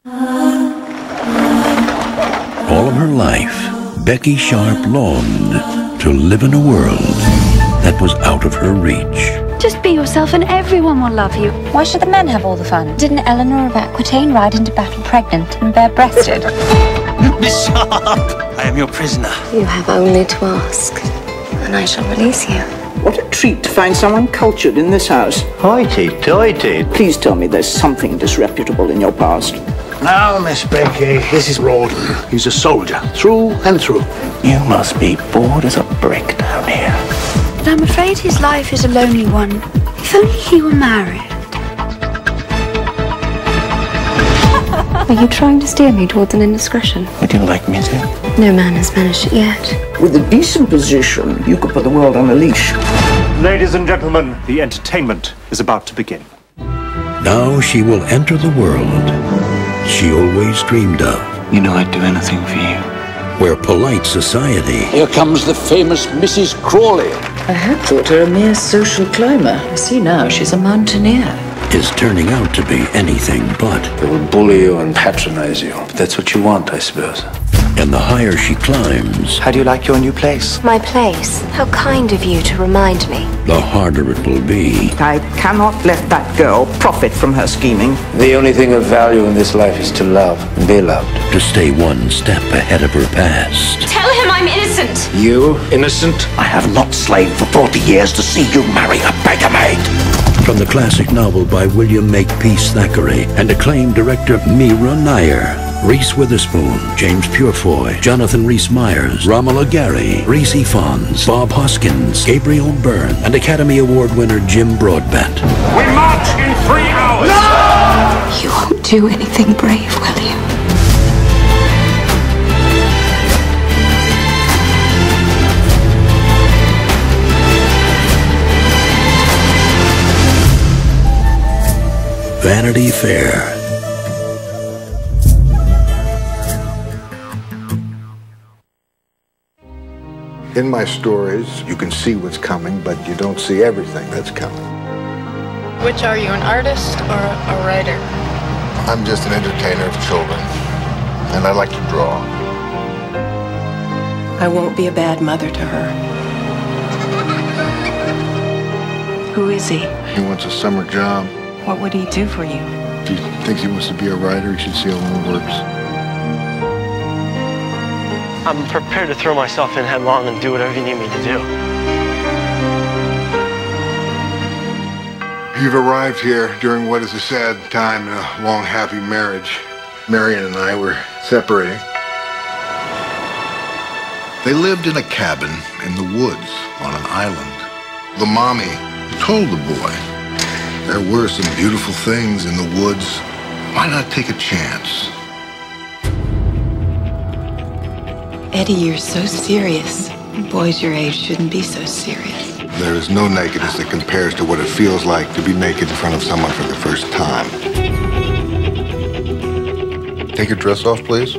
All of her life, Becky Sharp longed to live in a world that was out of her reach. Just be yourself and everyone will love you. Why should the men have all the fun? Didn't Eleanor of Aquitaine ride into battle pregnant and bare-breasted? Miss Sharp, I am your prisoner. You have only to ask, and I shall release you. What a treat to find someone cultured in this house. Hoity-toity. Please tell me there's something disreputable in your past. Now, Miss Becky, this is Rawdon. He's a soldier, through and through. You must be bored as a brick down here. But I'm afraid his life is a lonely one. If only he were married. Are you trying to steer me towards an indiscretion? Would you like me to? No man has managed it yet. With a decent position, you could put the world on a leash. Ladies and gentlemen, the entertainment is about to begin. Now she will enter the world she always dreamed of, You know I'd do anything for you. where polite society Here comes the famous Mrs. Crawley. I had thought her a mere social climber. I see now she's a mountaineer. is turning out to be anything but. They will bully you and patronize you. But that's what you want, I suppose. And the higher she climbs, How do you like your new place? My place? How kind of you to remind me. the harder it will be I cannot let that girl profit from her scheming. The only thing of value in this life is to love and be loved. to stay one step ahead of her past. Tell him I'm innocent! You, innocent? I have not slaved for 40 years to see you marry a beggar maid. From the classic novel by William Makepeace Thackeray and acclaimed director Mira Nair, Reese Witherspoon, James Purefoy, Jonathan Rhys-Meyers, Romola Gary, Reese Ifans, Bob Hoskins, Gabriel Byrne, and Academy Award winner Jim Broadbent. We march in 3 hours! You won't do anything brave, will you? Vanity Fair. In my stories, you can see what's coming, but you don't see everything that's coming. Which are you, an artist or a writer? I'm just an entertainer of children, and I like to draw. I won't be a bad mother to her. Who is he? He wants a summer job. What would he do for you? If he thinks he wants to be a writer, he should see how it works. I'm prepared to throw myself in headlong and do whatever you need me to do. You've arrived here during what is a sad time in a long, happy marriage. Marion and I were separating. They lived in a cabin in the woods on an island. The mommy told the boy, there were some beautiful things in the woods. Why not take a chance? Eddie, you're so serious. Boys your age shouldn't be so serious. There is no nakedness that compares to what it feels like to be naked in front of someone for the first time. Take your dress off, please.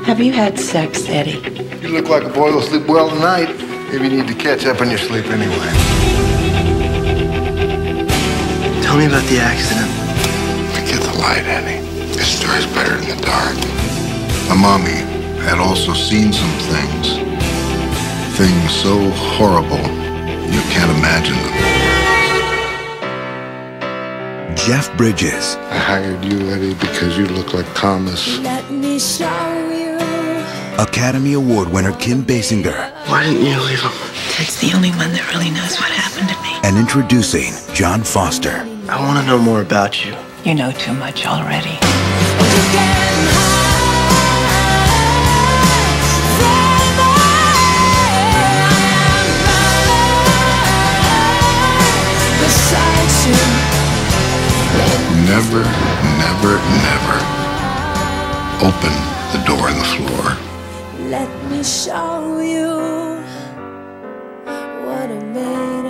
Have you had sex, Eddie? You look like a boy who'll sleep well tonight. Maybe you need to catch up on your sleep anyway. Tell me about the accident. Forget the light, Annie. This story's better in the dark. My mommy had also seen some things. Things so horrible, you can't imagine them. Jeff Bridges. I hired you, Eddie, because you look like Thomas. Let me show you. Academy Award winner Kim Basinger. Why didn't you leave him? Ted's the only one that really knows what happened to me. And introducing John Foster. I want to know more about you. You know too much already. Never, never, never open the door on the floor. Let me show you what I'm made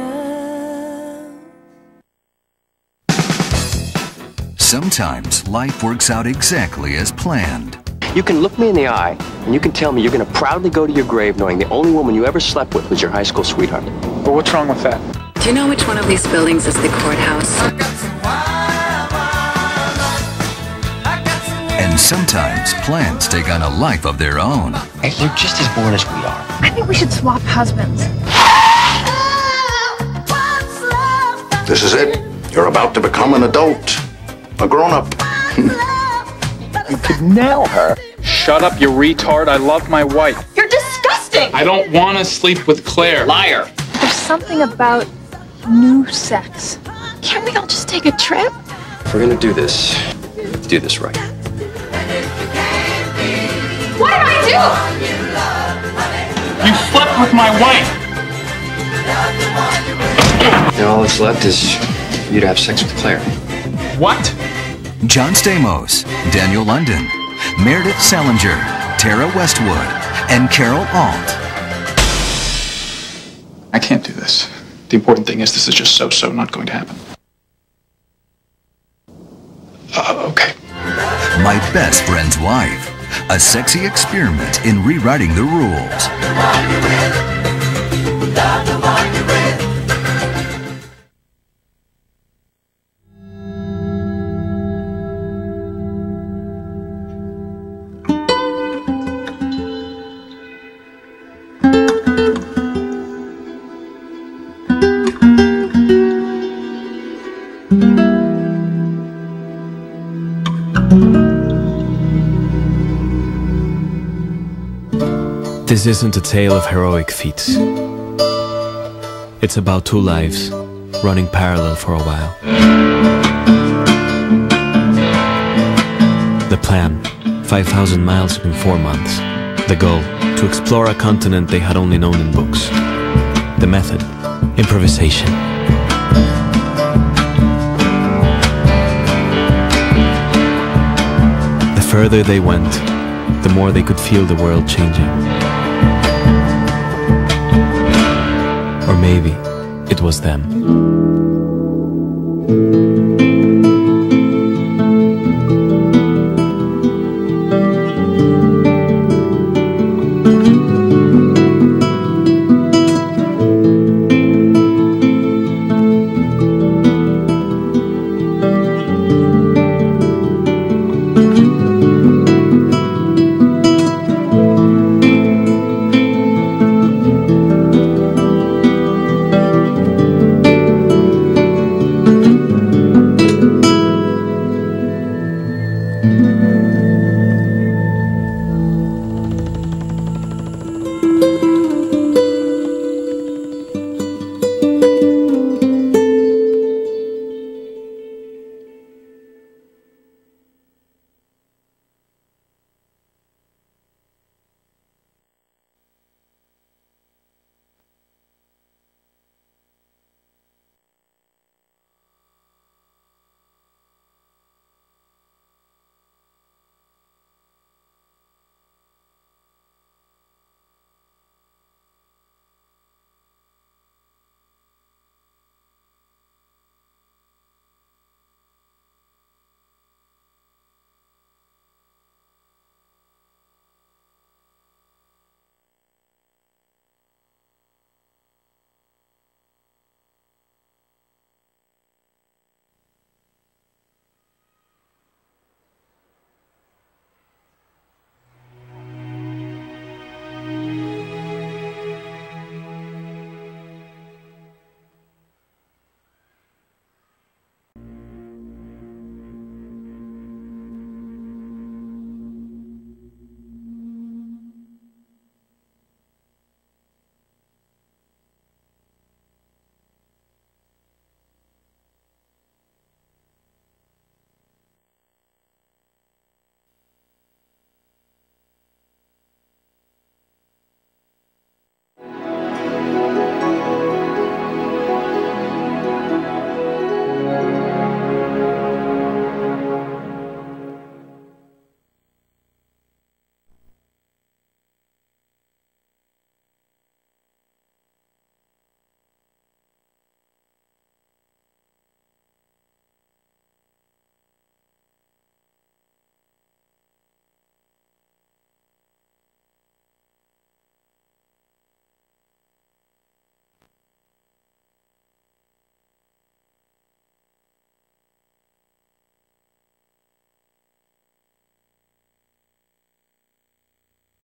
of. Sometimes life works out exactly as planned. You can look me in the eye, and you can tell me you're going to proudly go to your grave knowing the only woman you ever slept with was your high school sweetheart. But what's wrong with that? Do you know which one of these buildings is the courthouse? And sometimes plans take on a life of their own. Hey, they're just as bored as we are. I think we should swap husbands. This is it. You're about to become an adult. A grown-up. You could nail her. Shut up, you retard. I love my wife. You're disgusting! I don't want to sleep with Claire. Liar! There's something about new sex. Can't we all just take a trip? If we're gonna do this, let's do this right. What did I do? You slept with my wife! Now all that's left is for you to have sex with Claire. What? John Stamos, Daniel London, Meredith Salinger, Tara Westwood, and Carol Alt. I can't do this. The important thing is this is just so not going to happen. Okay. My Best Friend's Wife, a sexy experiment in rewriting the rules. This isn't a tale of heroic feats. It's about two lives, running parallel for a while. The plan, 5,000 miles in 4 months. The goal, to explore a continent they had only known in books. The method, improvisation. The further they went, the more they could feel the world changing. Or maybe it was them.